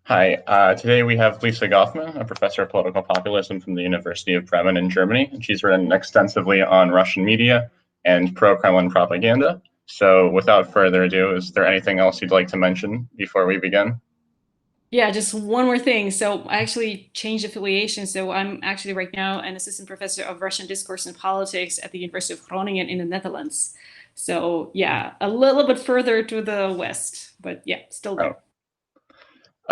Hi, today we have Lisa Gaufman, a professor of political populism from the University of Bremen in Germany, and she's written extensively on Russian media and pro-Kremlin propaganda. So without further ado, is there anything else you'd like to mention before we begin? Yeah, just one more thing. So I actually changed affiliation. So I'm actually right now an assistant professor of Russian discourse and politics at the University of Groningen in the Netherlands. So yeah, a little bit further to the west, but yeah, still Oh, there.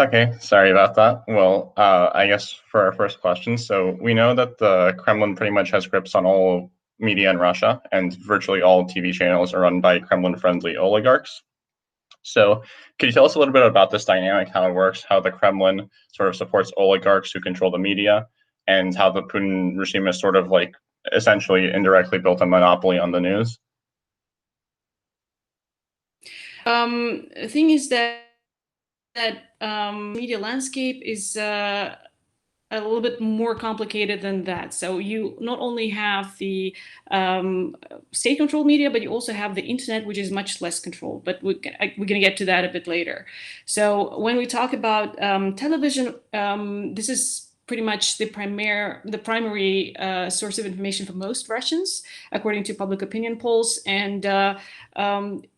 okay, sorry about that. Well, I guess for our first question, so we know that the Kremlin pretty much has grips on all media in Russia, and virtually all TV channels are run by Kremlin-friendly oligarchs. So, could you tell us a little bit about this dynamic, how it works, how the Kremlin sort of supports oligarchs who control the media, and how the Putin regime has sort of like essentially indirectly built a monopoly on the news? The thing is that media landscape is a little bit more complicated than that. So you not only have the state-controlled media, but you also have the internet, which is much less controlled. But we're going to get to that a bit later. So when we talk about television, this is pretty much the primary source of information for most Russians, according to public opinion polls. And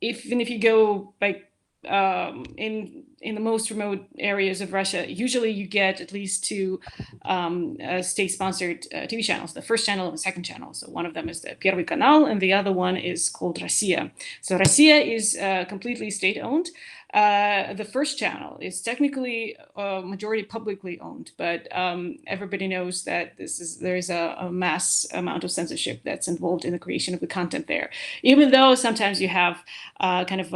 even if you go like in the most remote areas of Russia, usually you get at least two state-sponsored TV channels, the first channel and the second channel. So one of them is the Первый канал, and the other one is called Россия. So Россия is completely state-owned. The first channel is technically majority publicly owned, but everybody knows that there is a mass amount of censorship that's involved in the creation of the content there. Even though sometimes you have kind of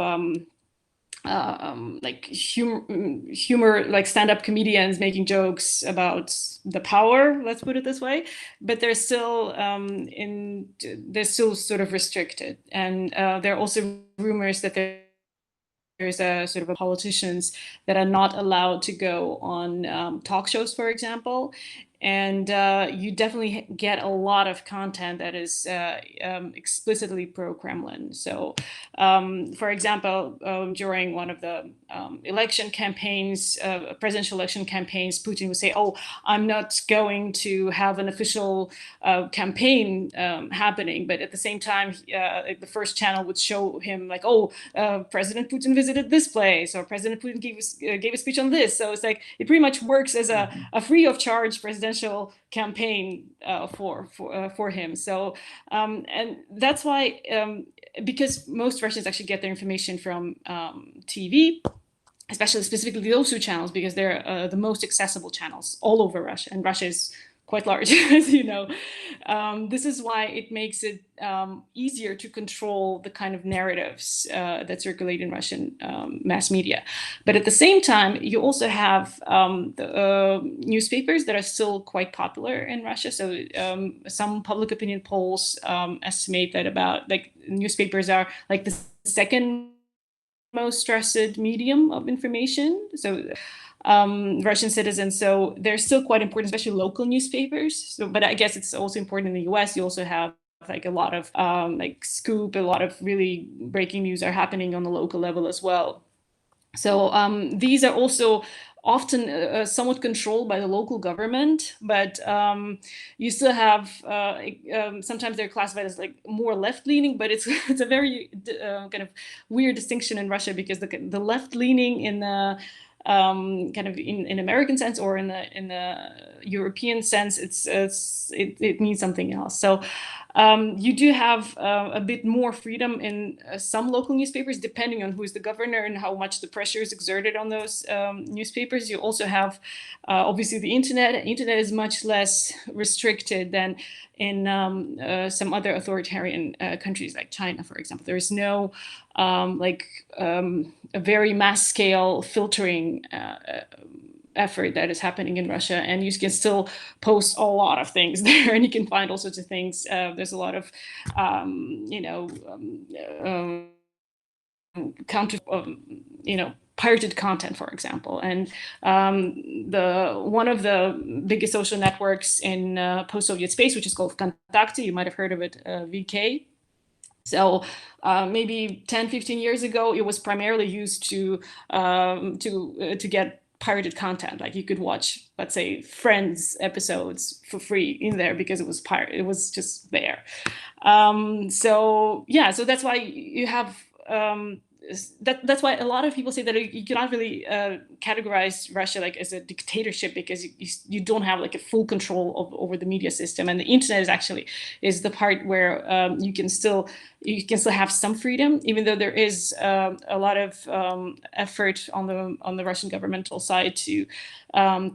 like humor, like stand-up comedians making jokes about the power, let's put it this way, but they're still they're still sort of restricted. And there are also rumors that there's a sort of politicians that are not allowed to go on talk shows, for example. And you definitely get a lot of content that is explicitly pro-Kremlin. So, for example, during one of the election campaigns, presidential election campaigns, Putin would say, "Oh, I'm not going to have an official campaign happening," but at the same time, the first channel would show him like, "Oh, President Putin visited this place," or "President Putin gave a speech on this." So it's like it pretty much works as a free of charge presidential campaign for him. So and that's why because most Russians actually get their information from TV, especially specifically those two channels, because they're the most accessible channels all over Russia, and Russia is quite large, as you know. This is why it makes it easier to control the kind of narratives that circulate in Russian mass media. But at the same time, you also have the newspapers that are still quite popular in Russia. So some public opinion polls estimate that about like newspapers are like the second most trusted medium of information. So Russian citizens. So they're still quite important, especially local newspapers. So, but I guess it's also important in the U.S. You also have like a lot of like scoop, a lot of really breaking news are happening on the local level as well. So these are also often somewhat controlled by the local government, but you still have sometimes they're classified as like more left-leaning, but it's a very kind of weird distinction in Russia, because the left-leaning in the kind of in American sense or in the European sense, it means something else. So you do have a bit more freedom in some local newspapers, depending on who is the governor and how much the pressure is exerted on those newspapers. You also have obviously the internet. Internet is much less restricted than in some other authoritarian countries like China, for example. There is no a very mass scale filtering effort that is happening in Russia, and you can still post a lot of things there, and you can find all sorts of things. There's a lot of, counter, pirated content, for example, and the one of the biggest social networks in post-Soviet space, which is called Vkontakte, you might have heard of it, VK. So maybe 10, 15 years ago, it was primarily used to get pirated content. Like you could watch, let's say, Friends episodes for free in there because it was pirate. It was just there. So yeah, so that's why you have that's why a lot of people say that you cannot really categorize Russia like as a dictatorship, because you don't have like a full control over the media system, and the internet is the part where you can still have some freedom, even though there is a lot of effort on the Russian governmental side to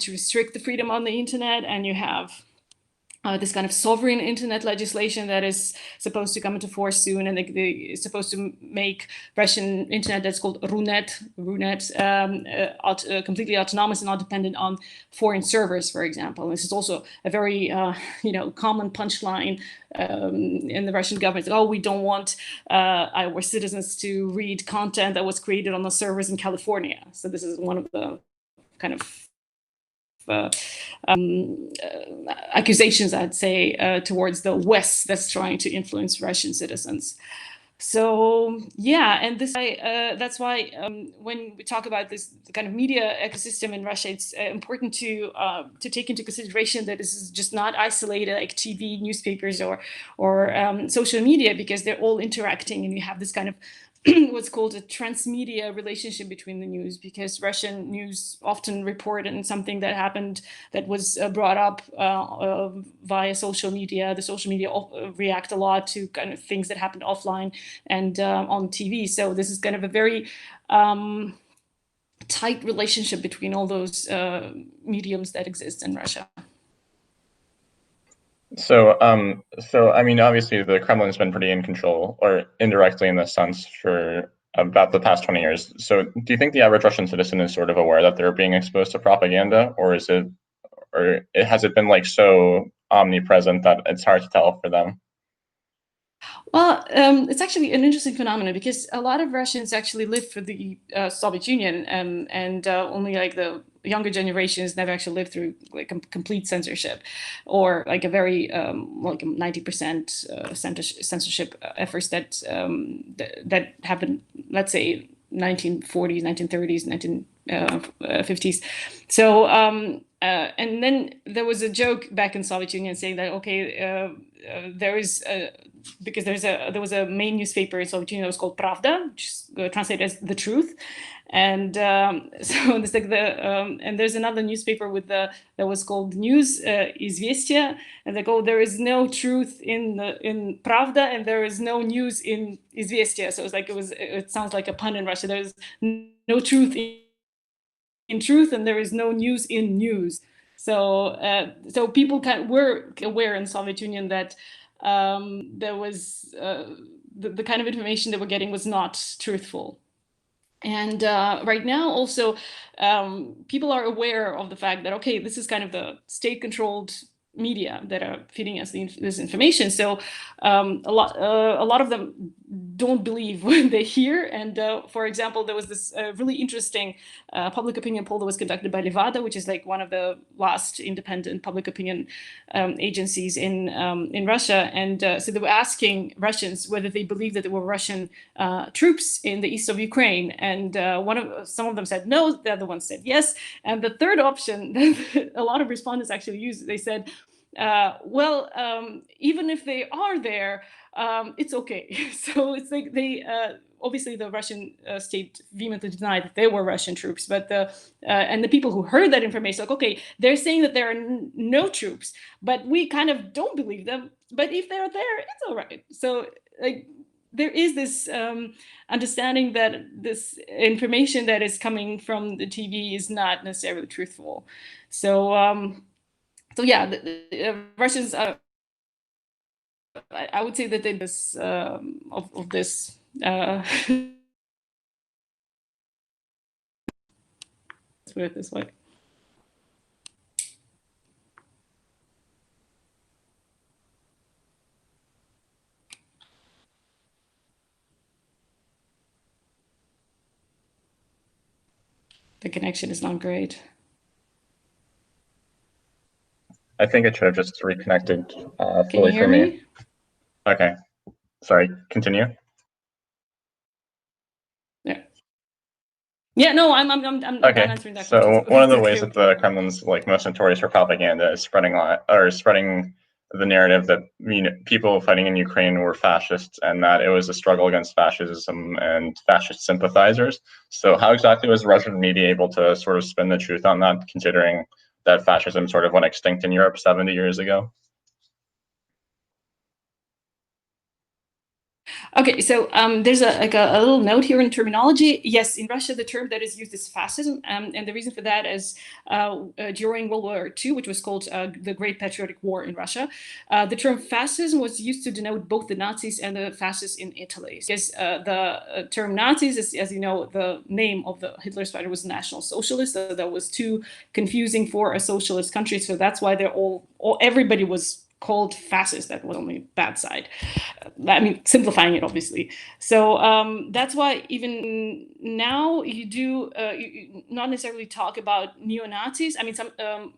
restrict the freedom on the internet, and you have this kind of sovereign internet legislation that is supposed to come into force soon, and they're supposed to make Russian internet that's called Runet, completely autonomous and not dependent on foreign servers, for example. This is also a very common punchline in the Russian government. Oh, we don't want our citizens to read content that was created on the servers in California. So this is one of the kind of accusations, I'd say, towards the West that's trying to influence Russian citizens. So yeah, and that's why when we talk about this kind of media ecosystem in Russia, it's important to take into consideration that this is just not isolated like TV, newspapers, or social media, because they're all interacting, and you have this kind of what's called a transmedia relationship between the news, because Russian news often report on something that happened that was brought up via social media. The social media react a lot to kind of things that happened offline and on TV. So this is kind of a very tight relationship between all those mediums that exist in Russia. So, I mean, obviously, the Kremlin's been pretty in control, or indirectly in this sense, for about the past 20 years. So, do you think the average Russian citizen is sort of aware that they're being exposed to propaganda, or has it been like so omnipresent that it's hard to tell for them? Well, it's actually an interesting phenomenon, because a lot of Russians actually lived for the Soviet Union, and only like the younger generations never actually lived through like complete censorship, or like a very like 90% censorship efforts that happened, let's say 1940s, 1930s, 1950s. So and then there was a joke back in Soviet Union saying that there is because there was a main newspaper in Soviet Union that was called Pravda, which is translated as the truth, and so it's like and there's another newspaper that was called News, Izvestia, and they go, there is no truth in Pravda, and there is no news in Izvestia. So it's like it sounds like a pun in Russia. There's no truth in truth, and there is no news in news. So so people were aware in Soviet Union that there was the kind of information they were getting was not truthful. And right now also people are aware of the fact that, okay, this is kind of the state-controlled media that are feeding us this information. So a lot of them don't believe what they hear. And for example, there was this really interesting public opinion poll that was conducted by Levada, which is like one of the last independent public opinion agencies in Russia. And so they were asking Russians whether they believed that there were Russian troops in the east of Ukraine. And some of them said no, the other ones said yes. And the third option that a lot of respondents actually used, they said, well, even if they are there, it's okay. So it's like they obviously the Russian state vehemently denied that there were Russian troops, but and the people who heard that information, like, okay, they're saying that there are no troops, but we kind of don't believe them. But if they're there, it's all right. So like there is this understanding that this information that is coming from the TV is not necessarily truthful. So so yeah, the Russians, I would say that they this of this. Let's put it this way. The connection is not great. I think it should have just reconnected Can you fully hear for me. me? Okay, sorry, continue. Yeah. Yeah, no, I'm done Okay, answering that question. so one of the ways Okay, that the okay. Kremlin's like most notorious for propaganda is spreading the narrative that people fighting in Ukraine were fascists and that it was a struggle against fascism and fascist sympathizers. So how exactly was Russian media able to sort of spin the truth on that, considering that fascism sort of went extinct in Europe 70 years ago? Okay, so there's a little note here in terminology. Yes, in Russia, the term that is used is fascism, and the reason for that is during World War II, which was called the Great Patriotic War in Russia, the term fascism was used to denote both the Nazis and the fascists in Italy. Because the term Nazis is, as you know, the name of the Hitler's fighter was National Socialist, so that was too confusing for a socialist country. So that's why everybody was called fascist. That was only bad side. I mean, simplifying it, obviously. So that's why even now you not necessarily talk about neo-Nazis. I mean,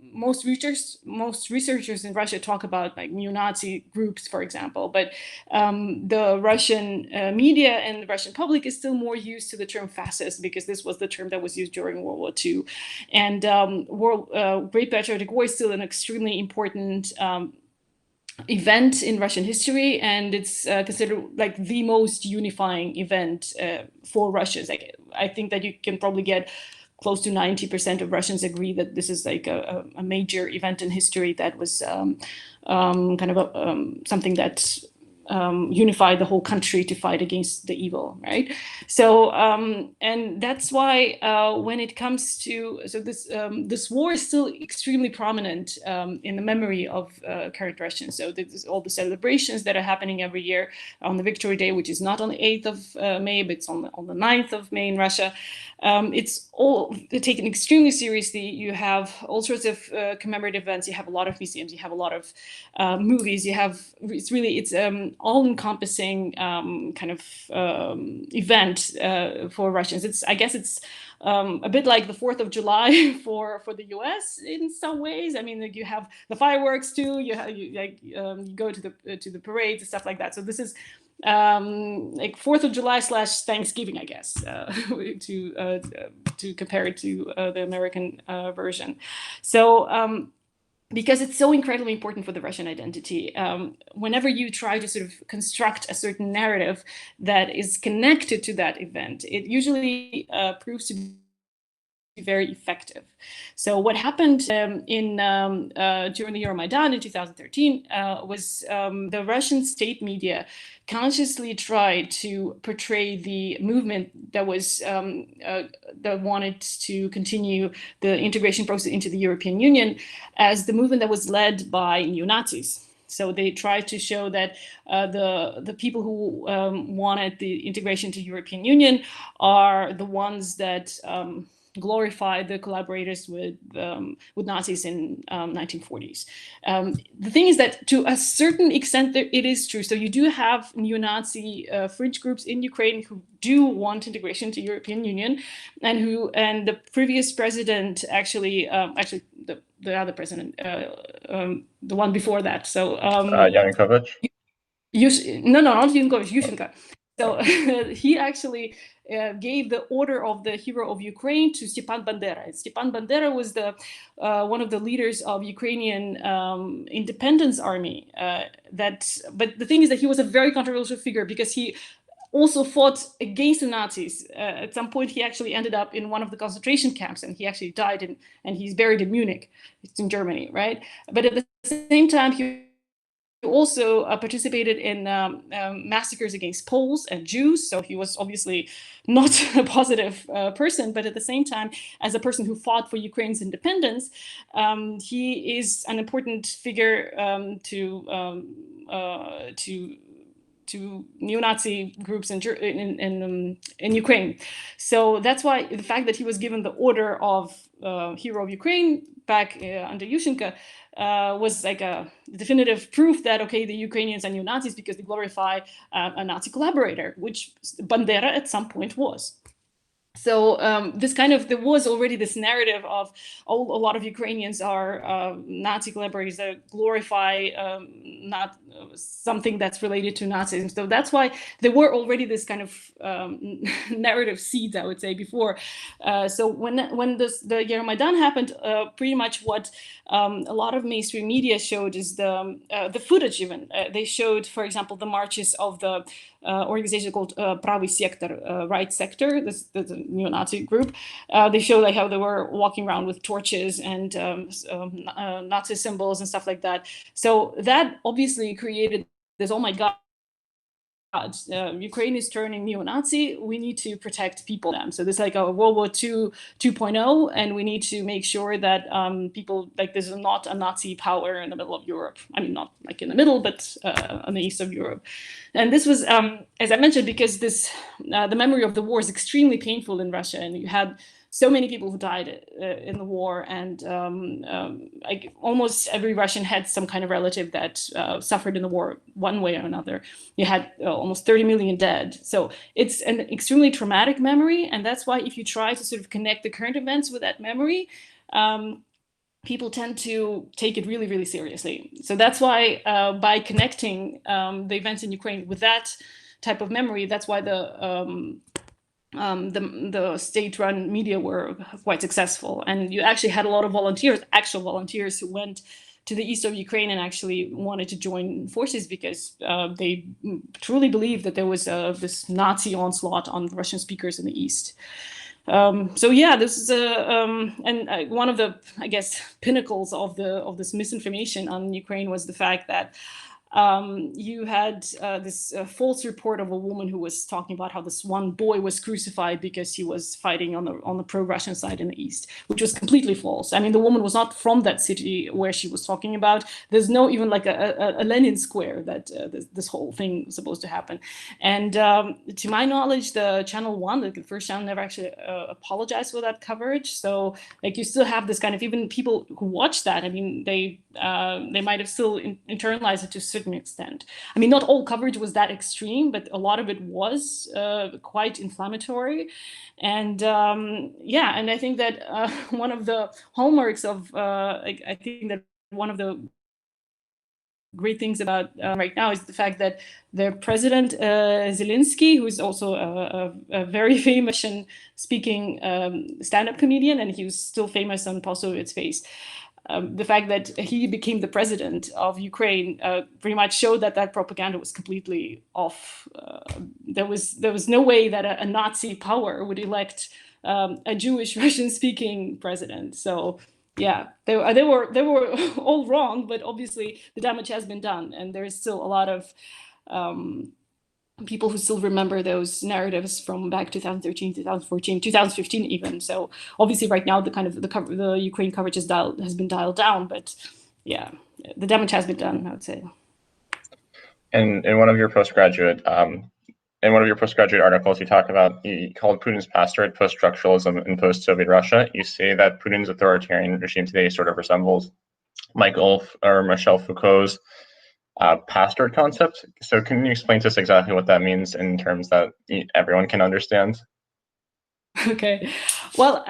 most researchers in Russia talk about like neo-Nazi groups, for example, but the Russian media and the Russian public is still more used to the term fascist because this was the term that was used during World War II. And Great Patriotic War is still an extremely important event in Russian history, and it's considered like the most unifying event for Russians. Like, I think that you can probably get close to 90% of Russians agree that this is like a major event in history that was kind of something that unified the whole country to fight against the evil, right? So, and that's why when it comes to this war is still extremely prominent in the memory of current Russians. So there's all the celebrations that are happening every year on the Victory Day, which is not on the 8th of May, but it's on the 9th of May in Russia. It's all taken extremely seriously. You have all sorts of commemorative events. You have a lot of museums. You have a lot of movies. It's all-encompassing kind of event for Russians. I guess it's a bit like the 4th of July for the US in some ways. I mean, like, you have the fireworks too. You go to the parades and stuff like that. So this is like 4th of July / Thanksgiving, I guess, to compare it to the American version. So because it's so incredibly important for the Russian identity, whenever you try to sort of construct a certain narrative that is connected to that event, it usually proves to be very effective. So what happened during the Euromaidan in 2013 was the Russian state media consciously tried to portray the movement that wanted to continue the integration process into the European Union as the movement that was led by neo-Nazis. So they tried to show that the people who wanted the integration to European Union are the ones that glorify the collaborators with Nazis in 1940s. The thing is that to a certain extent it is true. So you do have neo-Nazi fringe groups in Ukraine who do want integration to European Union, and the previous president actually the other president, the one before that. So Yanukovych? No, not Yanukovych, Yushchenko. So he actually gave the Order of the Hero of Ukraine to Stepan Bandera. Stepan Bandera was one of the leaders of Ukrainian independence army. But the thing is that he was a very controversial figure because he also fought against the Nazis. At some point, he actually ended up in one of the concentration camps, and he actually died, and he's buried in Munich. It's in Germany, right? But at the same time, he also participated in massacres against Poles and Jews. So he was obviously not a positive person, but at the same time, as a person who fought for Ukraine's independence, he is an important figure to neo-Nazi groups in Ukraine. So that's why the fact that he was given the Order of Hero of Ukraine back under Yushchenko was like a definitive proof that, okay, the Ukrainians are neo-Nazis because they glorify a Nazi collaborator, which Bandera at some point was. So there was already this narrative of a lot of Ukrainians are Nazi collaborators that glorify not something that's related to Nazism. So that's why there were already this kind of narrative seeds, I would say, before. So when the Euromaidan happened, pretty much what a lot of mainstream media showed is the footage. Even they showed, for example, the marches of the organization called Pravый Sector, Right Sector, this neo-Nazi group. They showed like how they were walking around with torches and Nazi symbols and stuff like that. So that obviously created this, oh my God, Ukraine is turning neo-Nazi. We need to protect people. So this is like a World War II 2.0, and we need to make sure that people, like, this is not a Nazi power in the middle of Europe. I mean, not like in the middle, but on the east of Europe. And this was, as I mentioned, because the memory of the war is extremely painful in Russia, and you had so many people who died in the war, and like almost every Russian had some kind of relative that suffered in the war one way or another. You had almost 30 million dead. So it's an extremely traumatic memory, and that's why if you try to sort of connect the current events with that memory, people tend to take it really, really seriously. So that's why by connecting the events in Ukraine with that type of memory, that's why the state-run media were quite successful, and you actually had a lot of volunteers, actual volunteers, who went to the east of Ukraine and actually wanted to join forces because they truly believed that there was this Nazi onslaught on Russian speakers in the east. So yeah, this is one of the, I guess, pinnacles of this misinformation on Ukraine was the fact that you had this false report of a woman who was talking about how this one boy was crucified because he was fighting on the pro-Russian side in the east, which was completely false. I mean, the woman was not from that city where she was talking about. There's no even like a Lenin Square that this whole thing was supposed to happen. And to my knowledge, the Channel One, the first channel, never actually apologized for that coverage. So like you still have this kind of, even people who watch that, I mean, they might have still internalized it to a certain extent. I mean, not all coverage was that extreme, but a lot of it was quite inflammatory. And yeah, and I think that one of the hallmarks of, I think that one of the great things about right now is the fact that the president Zelensky, who is also a very famous and speaking stand-up comedian, and he was still famous on post-Soviet space. The fact that he became the president of Ukraine pretty much showed that that propaganda was completely off. There was no way that a Nazi power would elect a Jewish Russian-speaking president. So yeah, they were all wrong, but obviously the damage has been done, and there is still a lot of people who still remember those narratives from back 2013, 2014, 2015 even. So obviously right now the Ukraine coverage has been dialed down, but yeah, the damage has been done, I would say. And in one of your postgraduate articles, you called Putin's pastor post-structuralism in post-Soviet Russia. You say that Putin's authoritarian regime today sort of resembles Michel Foucault's pastor concept. So can you explain to us exactly what that means in terms that everyone can understand? Okay, well,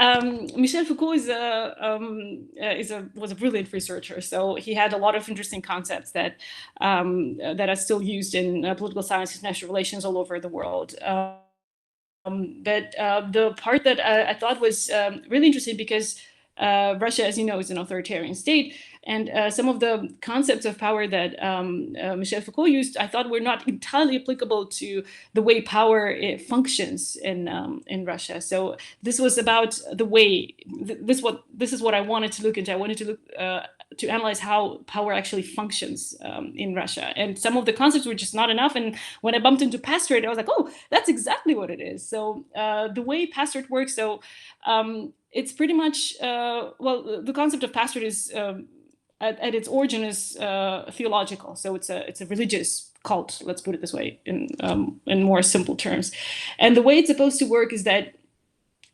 Michel Foucault was a brilliant researcher. So he had a lot of interesting concepts that are still used in political science and international relations all over the world. But the part that I thought was really interesting, because Russia, as you know, is an authoritarian state, and some of the concepts of power that Michel Foucault used, I thought were not entirely applicable to the way power functions in Russia. So this was about the way. This is what I wanted to look into. I wanted to look to analyze how power actually functions in Russia, and some of the concepts were just not enough. And when I bumped into pastorate, I was like, oh, that's exactly what it is. So the way pastorate works, so it's pretty much well, the concept of pastorate is at its origin is theological. So it's a religious cult, let's put it this way, in more simple terms. And the way it's supposed to work is that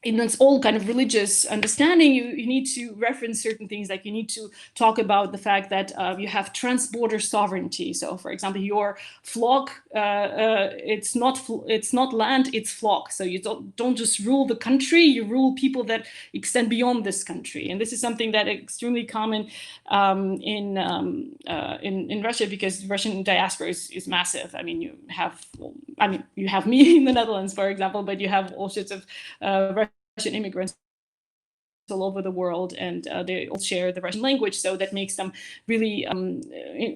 in its all kind of religious understanding, you need to reference certain things, like you need to talk about the fact that you have trans-border sovereignty. So, for example, your flock, it's not land, it's flock. So you don't just rule the country, you rule people that extend beyond this country. And this is something that is extremely common in Russia, because Russian diaspora is massive. I mean, you have me in the Netherlands, for example, but you have all sorts of Russian immigrants all over the world, and they all share the Russian language, so that makes them really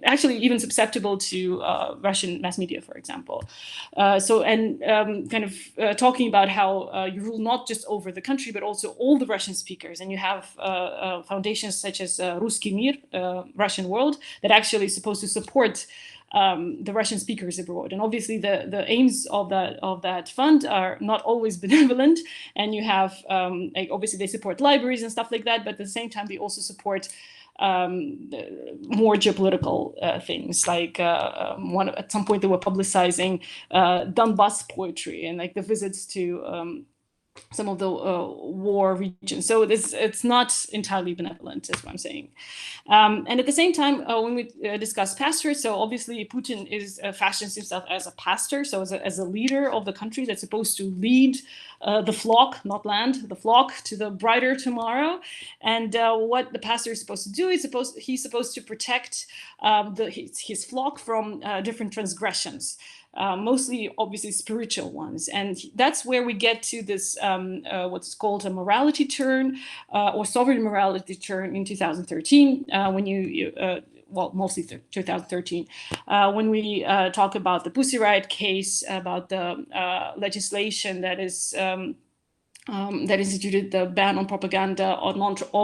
actually even susceptible to Russian mass media, for example. Talking about how you rule not just over the country, but also all the Russian speakers, and you have foundations such as Ruski Mir, Russian World, that actually is supposed to support the Russian speakers abroad. And obviously the aims of that fund are not always benevolent, and you have like, obviously they support libraries and stuff like that, but at the same time they also support more geopolitical things, like at some point they were publicizing Donbass poetry and like the visits to some of the war regions. So it's not entirely benevolent, is what I'm saying. And at the same time, when we discuss pastors, so obviously Putin fashions himself as a pastor, so as a leader of the country that's supposed to lead the flock, not land, the flock to the brighter tomorrow. And what the pastor is supposed to do is he's supposed to protect his flock from different transgressions. Mostly, obviously, spiritual ones. And that's where we get to this, what's called a morality turn or sovereign morality turn in 2013, well, mostly 2013, when we talk about the Pussy Riot case, about the legislation that is that instituted the ban on propaganda of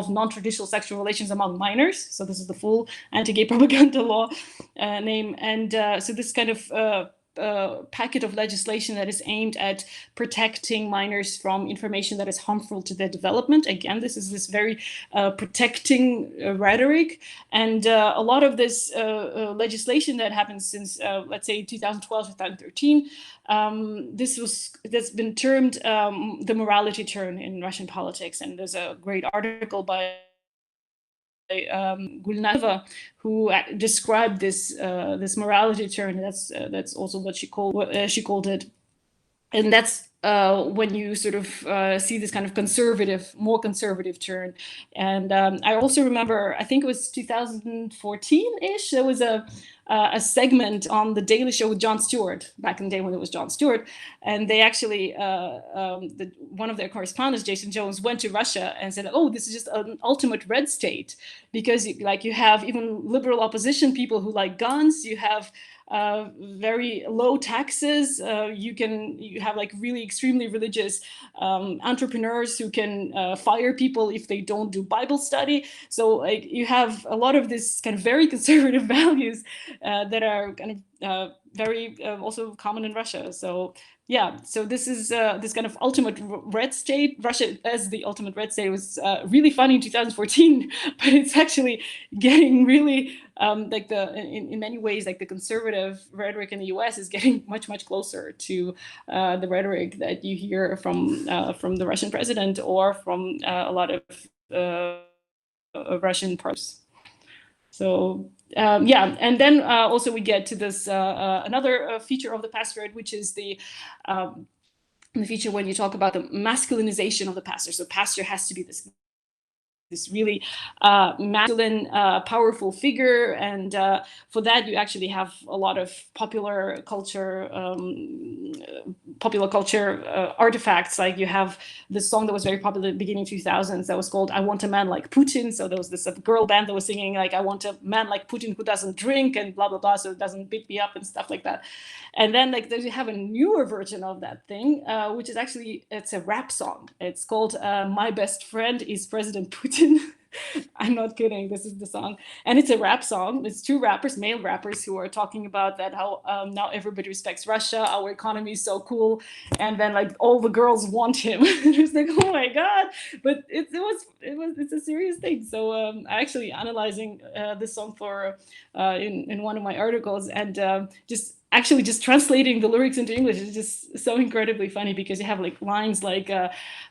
non-traditional sexual relations among minors. So this is the full anti-gay propaganda law name. And so this kind of packet of legislation that is aimed at protecting minors from information that is harmful to their development. Again, this is this very protecting rhetoric. And a lot of this legislation that happens since, let's say, 2012, 2013, that's been termed the morality turn in Russian politics. And there's a great article by Gulnava, who described this morality turn. That's also what she called it, and that's when you sort of see this kind of more conservative turn. And I also remember, I think it was 2014-ish, there was a segment on The Daily Show with Jon Stewart, back in the day when it was Jon Stewart. And they actually, one of their correspondents, Jason Jones, went to Russia and said, oh, this is just an ultimate red state, because you have even liberal opposition people who like guns, you have very low taxes. You have like really extremely religious entrepreneurs who can fire people if they don't do Bible study. So like you have a lot of this kind of very conservative values that are kind of very also common in Russia. So yeah, so this is this kind of ultimate red state. Russia as the ultimate red state was really funny in 2014, but it's actually getting really like in many ways, like the conservative rhetoric in the US is getting much closer to the rhetoric that you hear from the Russian president or from a lot of Russian pros. So yeah, and then also we get to this another feature of the pastorate, which is the feature when you talk about the masculinization of the pastor. So pastor has to be this really masculine, powerful figure, and for that you actually have a lot of popular culture artifacts. Like you have this song that was very popular at the beginning of 2000s that was called "I Want a Man Like Putin." So there was this girl band that was singing like, "I want a man like Putin who doesn't drink and blah blah blah, so it doesn't beat me up," and stuff like that. And then like you have a newer version of that thing, which is actually, it's a rap song. It's called "My Best Friend is President Putin." I'm not kidding. This is the song, and it's a rap song. It's two rappers, male rappers, who are talking about that how now everybody respects Russia. Our economy is so cool, and then like all the girls want him. It's like, oh my god! But it's a serious thing. So I actually analyzing this song for in one of my articles, and just actually just translating the lyrics into English is just so incredibly funny, because you have like lines like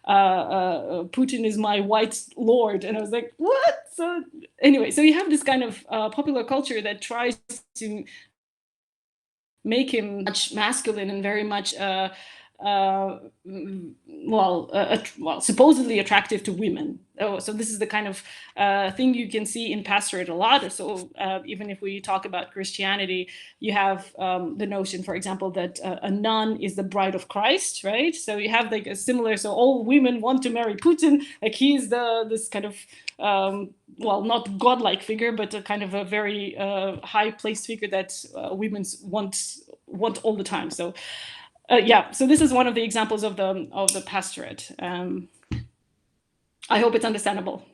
Putin is my white lord, and I was like, what? So anyway, so you have this kind of popular culture that tries to make him much masculine and very much supposedly attractive to women. So this is the kind of thing you can see in pastorate a lot. So even if we talk about Christianity, you have the notion, for example, that a nun is the bride of Christ, right? So you have like a similar, so all women want to marry Putin, like he's this kind of not godlike figure, but a kind of a very high-placed figure that women want all the time. So so this is one of the examples of the pastorate. I hope it's understandable.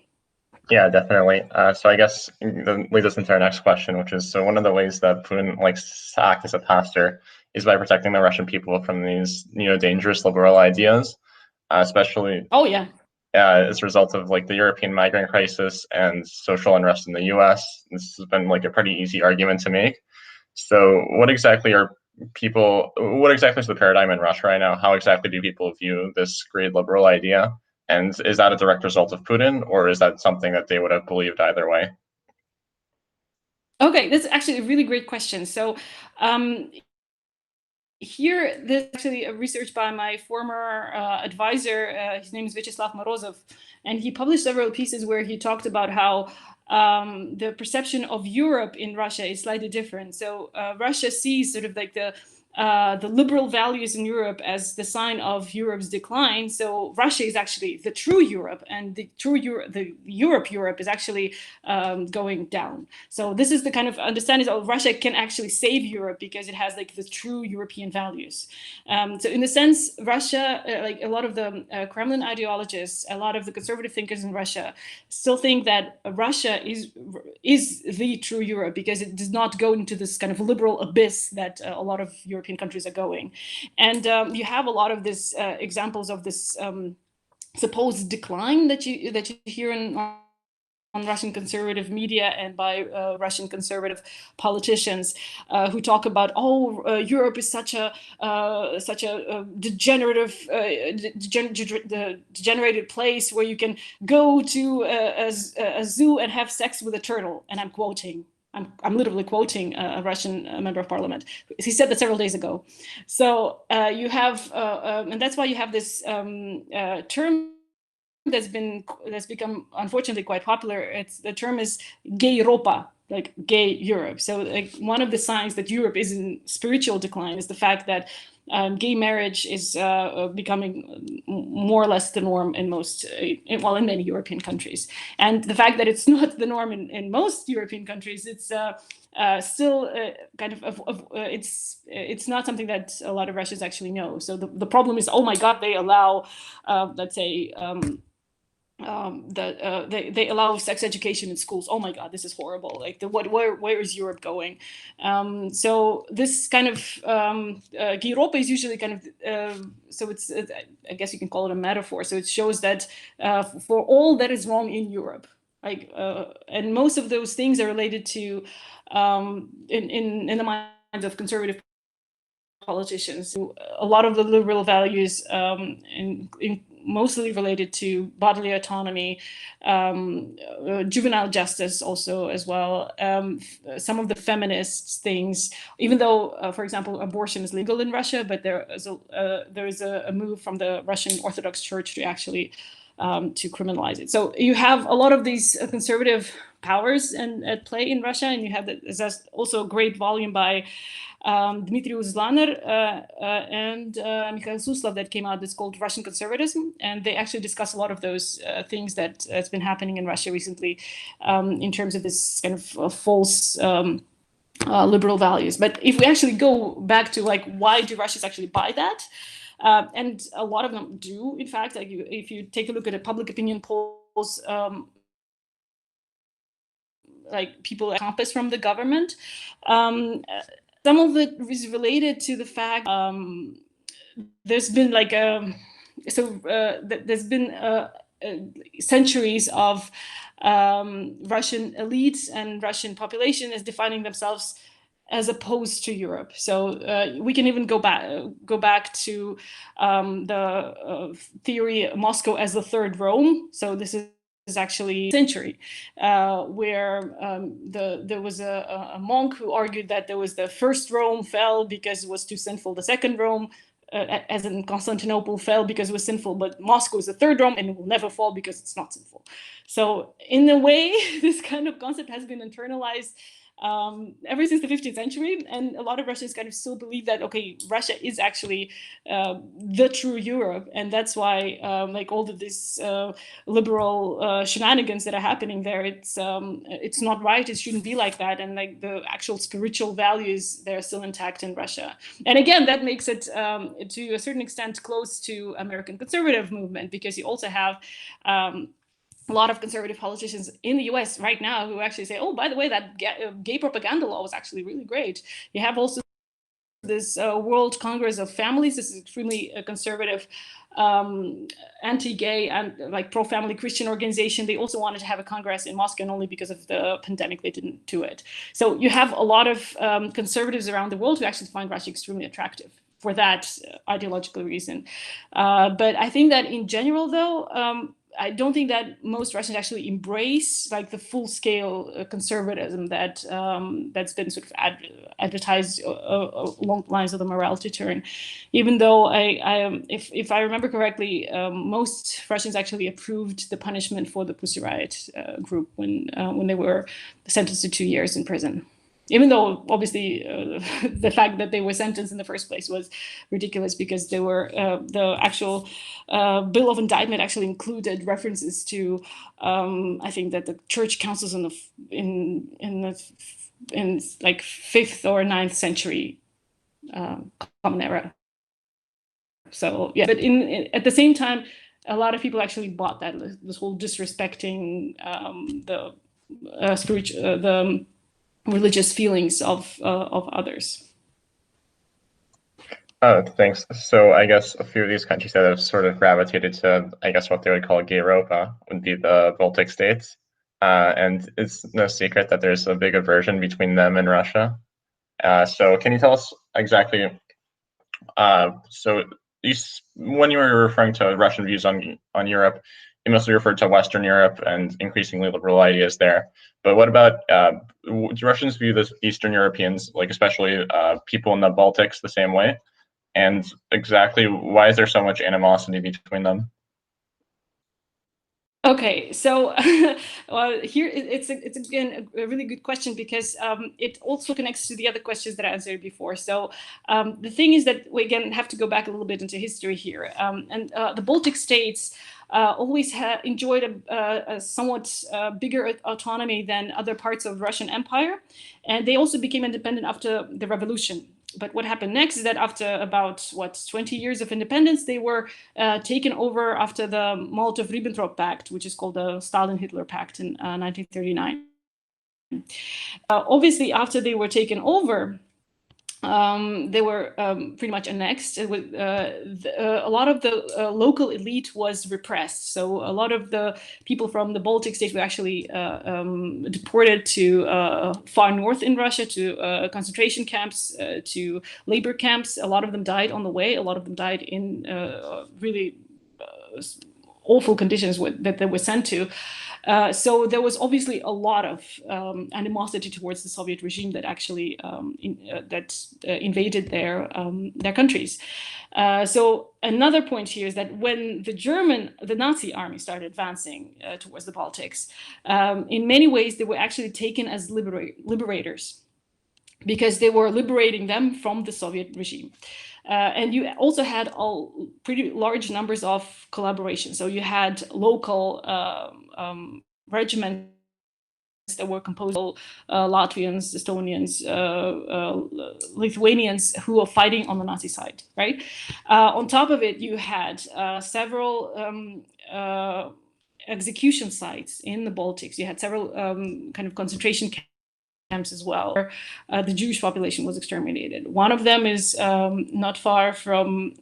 Yeah, definitely. So I guess that leads us into our next question, which is, so one of the ways that Putin likes to act as a pastor is by protecting the Russian people from these, dangerous liberal ideas, especially as a result of like the European migrant crisis and social unrest in the U.S. This has been like a pretty easy argument to make. So what exactly is the paradigm in Russia right now? How exactly do people view this great liberal idea? And is that a direct result of Putin, or is that something that they would have believed either way? Okay, that's actually a really great question. So here, there's actually a research by my former advisor. His name is Vyacheslav Morozov, and he published several pieces where he talked about how the perception of Europe in Russia is slightly different. So Russia sees sort of like the liberal values in Europe as the sign of Europe's decline. So Russia is actually the true Europe, and the true Europe is actually going down. So this is the kind of understanding that Russia can actually save Europe because it has like the true European values. So in a sense, Russia, like a lot of the Kremlin ideologists, a lot of the conservative thinkers in Russia still think that Russia is the true Europe because it does not go into this kind of liberal abyss that a lot of European countries are going. And you have a lot of this examples of this supposed decline that you hear on Russian conservative media and by Russian conservative politicians who talk about, Europe is such a degenerated place where you can go to a zoo and have sex with a turtle. And I'm quoting. I'm literally quoting a Russian member of parliament. He said that several days ago. So you have, and that's why you have this term that's become unfortunately quite popular. The term is gay Europa, like gay Europe. So like one of the signs that Europe is in spiritual decline is the fact that gay marriage is becoming more or less the norm in in many European countries. And the fact that it's not the norm in most European countries, it's still kind of it's not something that a lot of Russians actually know. So the problem is, oh my God, they allow, let's say, that they allow sex education in schools. Oh my God, this is horrible. Like where is Europe going? So this kind of Europa is usually kind of so it's I guess you can call it a metaphor. So it shows that for all that is wrong in Europe, like and most of those things are related to in the minds of conservative politicians. A lot of the liberal values in mostly related to bodily autonomy, juvenile justice also as well. Some of the feminist things, even though, for example, abortion is legal in Russia, but there is a move from the Russian Orthodox Church to actually to criminalize it. So you have a lot of these conservative powers at play in Russia, and you have also a great volume by Dmitry Uzlaner and Mikhail Suslov that came out that's called Russian Conservatism, and they actually discuss a lot of those things that's been happening in Russia recently in terms of this kind of false liberal values. But if we actually go back to like why do Russians actually buy that? And a lot of them do, in fact. Like if you take a look at the public opinion polls, like people compass from the government, some of it is related to the fact there's been like there's been centuries of Russian elites and Russian population is defining themselves as opposed to Europe. So we can even go back to the theory Moscow as the third Rome. So this is actually century, where there was a monk who argued that there was the first Rome fell because it was too sinful. The second Rome, as in Constantinople, fell because it was sinful, but Moscow is the third Rome and it will never fall because it's not sinful. So in a way, this kind of concept has been internalized ever since the 15th century, and a lot of Russians kind of still believe that, okay, Russia is actually the true Europe, and that's why like all of this liberal shenanigans that are happening there, it's not right, it shouldn't be like that, and like the actual spiritual values, they're still intact in Russia. And again, that makes it to a certain extent close to American conservative movement, because you also have a lot of conservative politicians in the US right now who actually say, oh, by the way, that gay propaganda law was actually really great. You have also this World Congress of Families. This is extremely conservative, anti-gay and like pro-family Christian organization. They also wanted to have a congress in Moscow, and only because of the pandemic they didn't do it. So you have a lot of conservatives around the world who actually find Russia extremely attractive for that ideological reason. But I think that in general, though, I don't think that most Russians actually embrace like the full-scale conservatism that that's been sort of advertised along the lines of the morality turn. Even though if I remember correctly, most Russians actually approved the punishment for the Pussy Riot group when they were sentenced to 2 years in prison. Even though obviously the fact that they were sentenced in the first place was ridiculous, because they were the actual bill of indictment actually included references to I think that the church councils in like 5th or 9th century common era. So yeah, but at the same time, a lot of people actually bought that, this whole disrespecting the spiritual the religious feelings of others. Oh, thanks. So I guess a few of these countries that have sort of gravitated to, I guess, what they would call Gayropa would be the Baltic States. And it's no secret that there's a big aversion between them and Russia. So can you tell us exactly, so when you were referring to Russian views on Europe, you mostly referred to Western Europe and increasingly liberal ideas there. But what about, do Russians view the Eastern Europeans, like especially people in the Baltics, the same way? And exactly why is there so much animosity between them? Okay, so well, here it's again a really good question, because it also connects to the other questions that I answered before. So the thing is that we again have to go back a little bit into history here, and the Baltic states always enjoyed a somewhat bigger autonomy than other parts of Russian Empire, and they also became independent after the revolution. But what happened next is that after about 20 years of independence, they were taken over after the Molotov-Ribbentrop Pact, which is called the Stalin-Hitler Pact in 1939. Obviously, after they were taken over, they were pretty much annexed. A lot of the local elite was repressed. So a lot of the people from the Baltic states were actually deported to far north in Russia, to concentration camps, to labor camps. A lot of them died on the way. A lot of them died in really awful conditions that they were sent to. So there was obviously a lot of animosity towards the Soviet regime that actually invaded their countries. So another point here is that when the Nazi army started advancing towards the Baltics, in many ways they were actually taken as liberators, because they were liberating them from the Soviet regime. And you also had pretty large numbers of collaboration. So you had local regiments that were composed of Latvians, Estonians, Lithuanians who were fighting on the Nazi side, right? On top of it, you had several execution sites in the Baltics. You had several kind of concentration camps as well, where the Jewish population was exterminated. One of them is not far from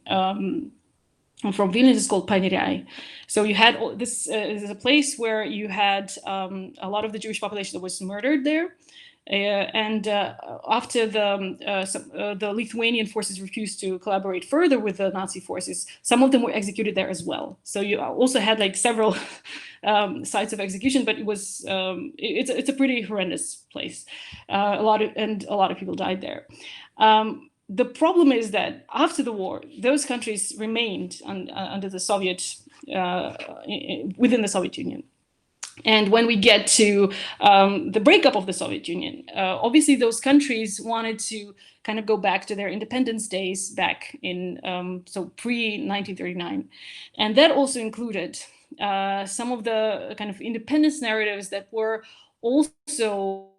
Vilnius, is called Panerai. So you had this is a place where you had a lot of the Jewish population that was murdered there. And after the Lithuanian forces refused to collaborate further with the Nazi forces, some of them were executed there as well. So you also had like several sites of execution, but it's a pretty horrendous place. A lot of people died there. The problem is that after the war, those countries remained under the within the Soviet Union. And when we get to the breakup of the Soviet Union, obviously those countries wanted to kind of go back to their independence days back in, so pre-1939. And that also included some of the kind of independence narratives that were also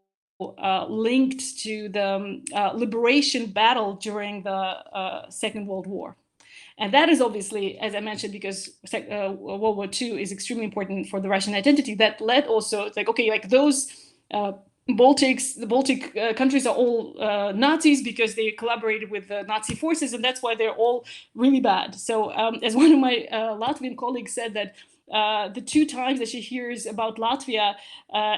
linked to the liberation battle during the Second World War. And that is obviously, as I mentioned, because World War II is extremely important for the Russian identity. That led also, it's like, okay, like those the Baltic countries are all Nazis because they collaborated with the Nazi forces, and that's why they're all really bad. So as one of my Latvian colleagues said, that the 2 times that she hears about Latvia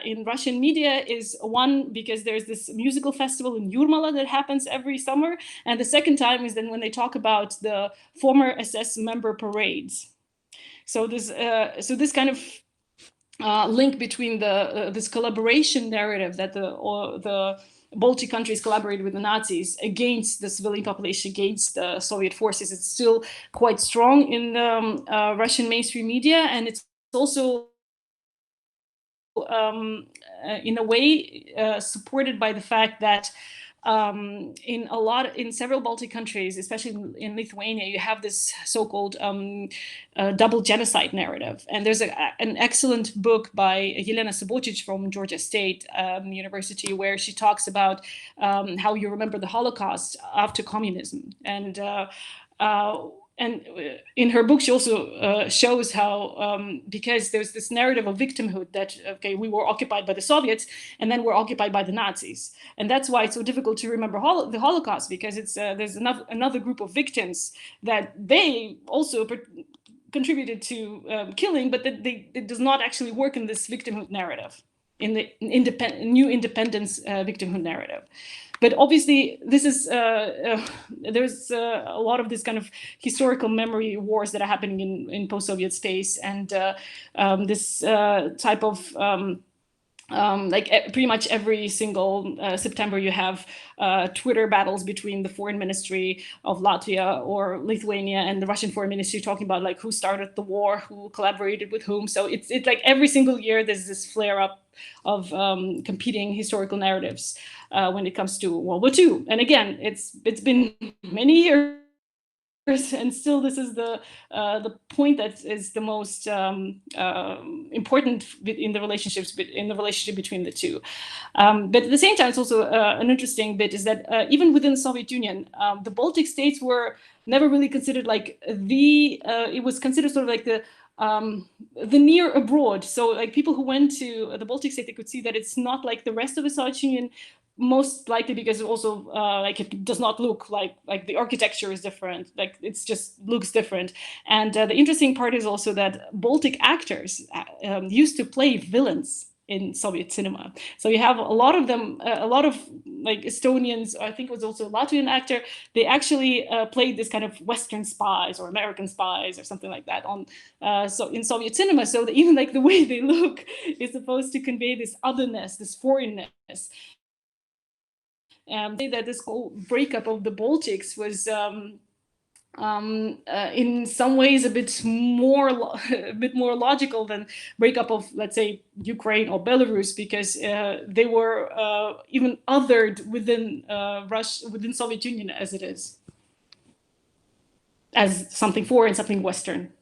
in Russian media is one because there's this musical festival in Jurmala that happens every summer, and the second time is then when they talk about the former SS member parades. So this kind of link between this collaboration narrative that the Baltic countries collaborated with the Nazis against the civilian population, against the Soviet forces, it's still quite strong in Russian mainstream media, and it's also in a way supported by the fact that in several Baltic countries, especially in Lithuania, you have this so-called double genocide narrative. And there's an excellent book by Yelena Sobotich from Georgia State University, where she talks about how you remember the Holocaust after communism. And in her book, she also shows how, because there's this narrative of victimhood that, okay, we were occupied by the Soviets and then we're occupied by the Nazis. And that's why it's so difficult to remember the Holocaust, because there's another group of victims that they also contributed to killing, but that it does not actually work in this victimhood narrative, in the new independence victimhood narrative. But obviously, this is there's a lot of this kind of historical memory wars that are happening in post-Soviet space, and this type of pretty much every single September, you have Twitter battles between the foreign ministry of Latvia or Lithuania and the Russian foreign ministry, talking about like who started the war, who collaborated with whom. So it's like every single year there's this flare up of competing historical narratives when it comes to World War II. And again, it's been many years, and still this is the point that is the most important in the relationship between the two. But at the same time, it's also an interesting bit is that even within the Soviet Union, the Baltic states were never really considered like it was considered sort of like the near abroad. So like people who went to the Baltic state, they could see that it's not like the rest of the Soviet Union, most likely because it also like it does not look like the architecture is different, like it's just looks different. And the interesting part is also that Baltic actors used to play villains in Soviet cinema. So you have a lot of them, a lot of like Estonians, I think it was also a Latvian actor, they actually played this kind of Western spies or American spies or something like that on so in Soviet cinema. So that even like the way they look is supposed to convey this otherness, this foreignness. Say that this whole breakup of the Baltics was in some ways a bit more logical than breakup of, let's say, Ukraine or Belarus, because they were even othered within Russia, within Soviet Union as it is, as something foreign, something Western.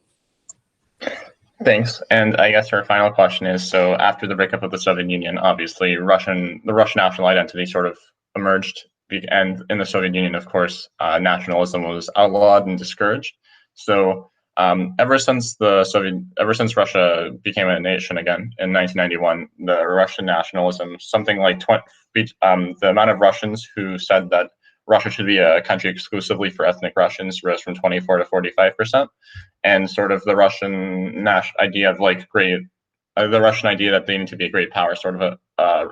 Thanks. And I guess our final question is, so after the breakup of the Soviet Union, obviously the Russian national identity sort of emerged, and in the Soviet Union, of course, nationalism was outlawed and discouraged. So ever since Russia became a nation again in 1991, the Russian nationalism, something like the amount of Russians who said that Russia should be a country exclusively for ethnic Russians rose from 24 to 45%, and sort of the Russian idea of like the Russian idea that they need to be a great power sort of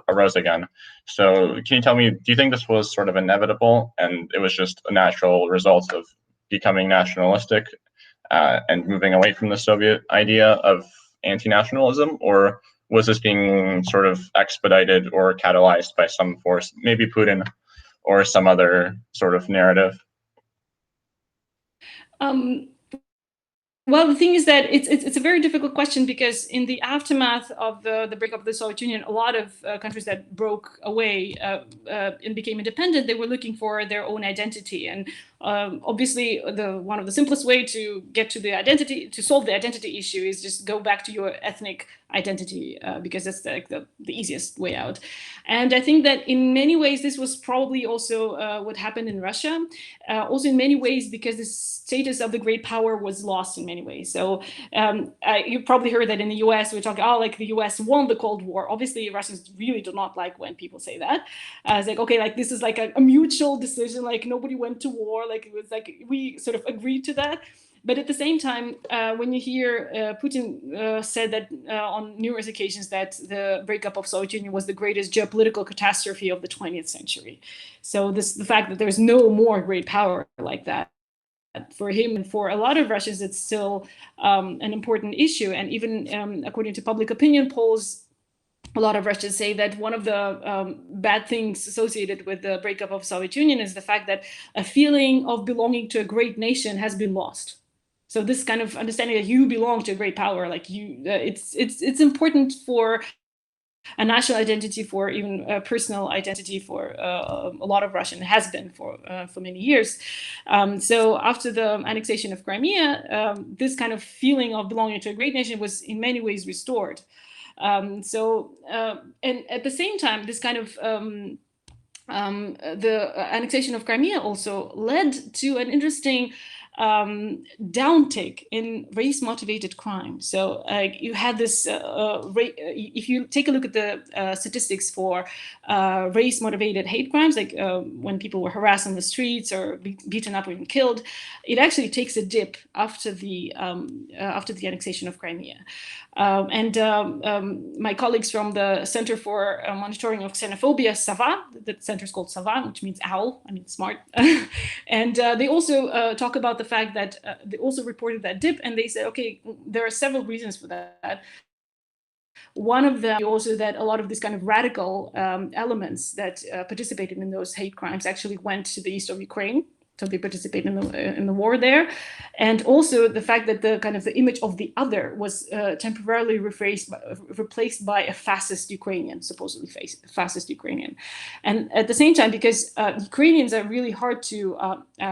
arose again. So can you tell me, do you think this was sort of inevitable and it was just a natural result of becoming nationalistic and moving away from the Soviet idea of anti-nationalism, or was this being sort of expedited or catalyzed by some force, maybe Putin or some other sort of narrative? Well, the thing is that it's a very difficult question, because in the aftermath of the breakup of the Soviet Union, a lot of countries that broke away and became independent, they were looking for their own identity. And obviously, one of the simplest way to get to the identity, to solve the identity issue, is just go back to your ethnic identity, because that's like the easiest way out. And I think that in many ways, this was probably also what happened in Russia. Also in many ways, because the status of the great power was lost in many ways. So you probably heard that in the US, we're talking, oh, like the US won the Cold War. Obviously, Russians really do not like when people say that. It's like, okay, like this is like a mutual decision, like nobody went to war, like it was like we sort of agreed to that. But at the same time, when you hear Putin said that on numerous occasions that the breakup of Soviet Union was the greatest geopolitical catastrophe of the 20th century. So the fact that there's no more great power like that, for him and for a lot of Russians, it's still an important issue. And even according to public opinion polls, a lot of Russians say that one of the bad things associated with the breakup of Soviet Union is the fact that a feeling of belonging to a great nation has been lost. So this kind of understanding that you belong to a great power, like you, it's important for a national identity, for even a personal identity for a lot of Russian, has been for many years. So after the annexation of Crimea, this kind of feeling of belonging to a great nation was in many ways restored. And at the same time, this kind of the annexation of Crimea also led to an interesting downtick in race-motivated crime. So you had this, if you take a look at the statistics for race-motivated hate crimes, like when people were harassed on the streets or beaten up or even killed, it actually takes a dip after the annexation of Crimea. My colleagues from the Center for Monitoring of Xenophobia, SAVA, the center is called SAVA, which means owl, I mean smart. And they also talk about the fact that they also reported that dip, and they said, okay, there are several reasons for that. One of them also that a lot of these kind of radical elements that participated in those hate crimes actually went to the east of Ukraine. So they participate in the war there, and also the fact that the kind of the image of the other was temporarily replaced by a fascist Ukrainian, supposedly fascist Ukrainian, and at the same time, because Ukrainians are really hard to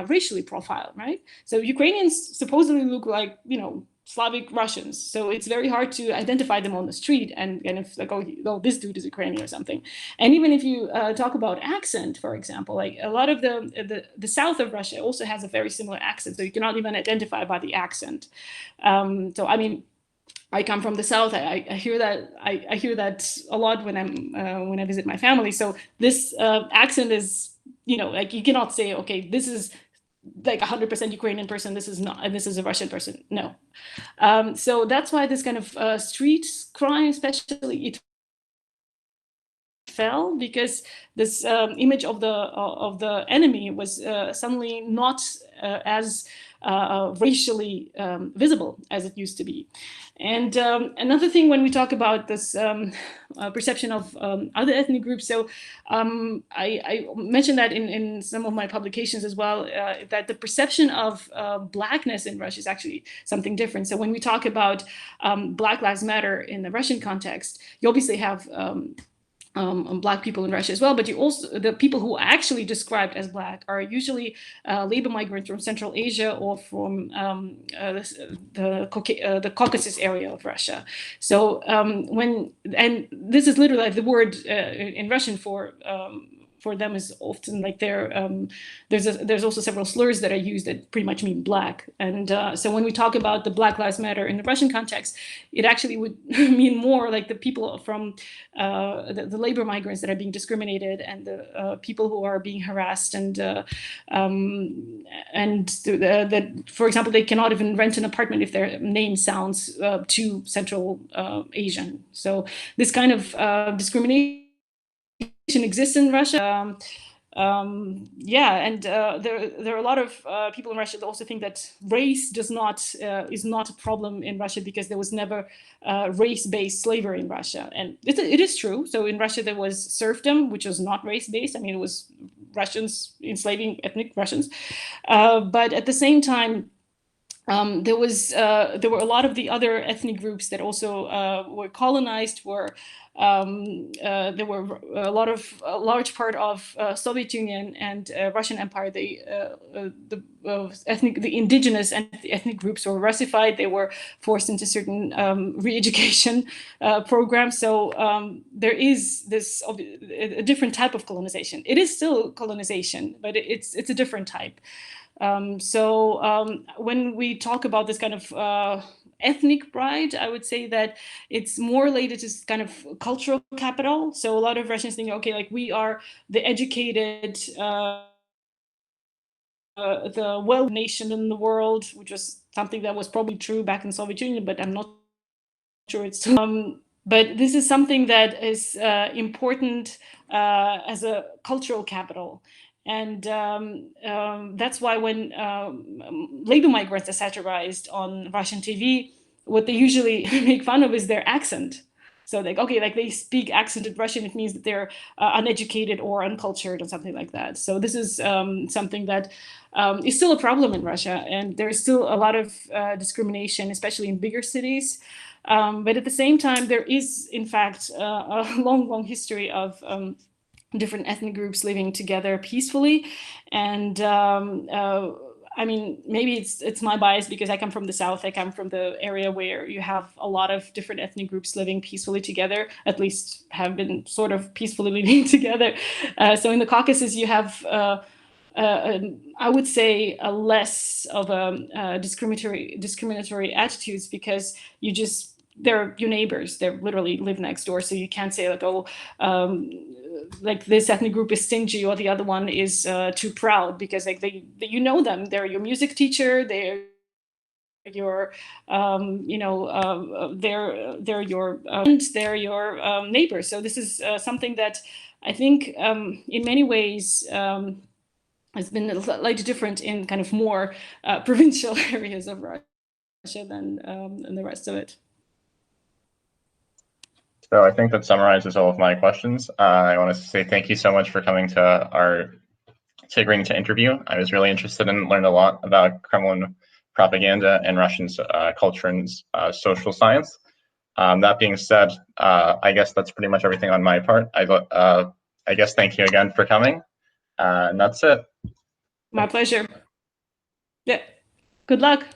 racially profile, right? So Ukrainians supposedly look like, you know, Slavic Russians, so it's very hard to identify them on the street and if like, oh, this dude is Ukrainian or something. And even if you talk about accent, for example, like a lot of the south of Russia also has a very similar accent, so you cannot even identify by the accent. So I mean, I come from the south. I hear that I hear that a lot when when I visit my family. So this accent is, you know, like you cannot say, okay, this is like 100% Ukrainian person, this is not, and this is a Russian person. No. So that's why this kind of street crime, especially, it fell, because this image of the enemy was suddenly not as racially visible as it used to be. And another thing, when we talk about this perception of other ethnic groups, so I mentioned that in some of my publications as well, that the perception of blackness in Russia is actually something different. So when we talk about Black Lives Matter in the Russian context, you obviously have Black people in Russia as well, but you also, the people who are actually described as Black are usually labor migrants from Central Asia or from the Caucasus area of Russia. So and this is literally like the word in Russian for them is often like there's also several slurs that are used that pretty much mean black. And so when we talk about the Black Lives Matter in the Russian context, it actually would mean more like the people from the labor migrants that are being discriminated, and the people who are being harassed, and that, for example, they cannot even rent an apartment if their name sounds too Central Asian. So this kind of discrimination exists in Russia. Yeah, and there are a lot of people in Russia that also think that race is not a problem in Russia because there was never race-based slavery in Russia, and it is true. So in Russia there was serfdom, which was not race-based. I mean, it was Russians enslaving ethnic Russians, but at the same time, there were a lot of the other ethnic groups that also were colonized. There were a large part of Soviet Union and Russian Empire. The indigenous and the ethnic groups were Russified. They were forced into certain re-education programs. So there is a different type of colonization. It is still colonization, but it's a different type. When we talk about this kind of ethnic pride, I would say that it's more related to kind of cultural capital. So a lot of Russians think, okay, like we are the educated, the well nation in the world, which was something that was probably true back in Soviet Union, but I'm not sure it's still. But this is something that is important as a cultural capital. And that's why when labor migrants are satirized on Russian TV, what they usually make fun of is their accent. So like, okay, like they speak accented Russian, it means that they're uneducated or uncultured or something like that. So this is something that is still a problem in Russia. And there's still a lot of discrimination, especially in bigger cities. But at the same time, there is, in fact, a long history of different ethnic groups living together peacefully. And I mean, maybe it's my bias because I come from the South. I come from the area where you have a lot of different ethnic groups living peacefully together, at least have been sort of peacefully living together. So in the Caucasus, you have I would say a less of a discriminatory attitudes, because they're your neighbors. They literally live next door, so you can't say like, oh, like this ethnic group is stingy or the other one is too proud, because like you know them. They're your music teacher. They're your they're your they're your neighbors. So this is something that I think in many ways has been slightly different in kind of more provincial areas of Russia than the rest of it. So I think that summarizes all of my questions. I want to say thank you so much for coming to agreeing to interview. I was really interested and learned a lot about Kremlin propaganda and Russian culture and social science. That being said, I guess that's pretty much everything on my part. I guess thank you again for coming, and that's it. My pleasure. Yeah. Good luck.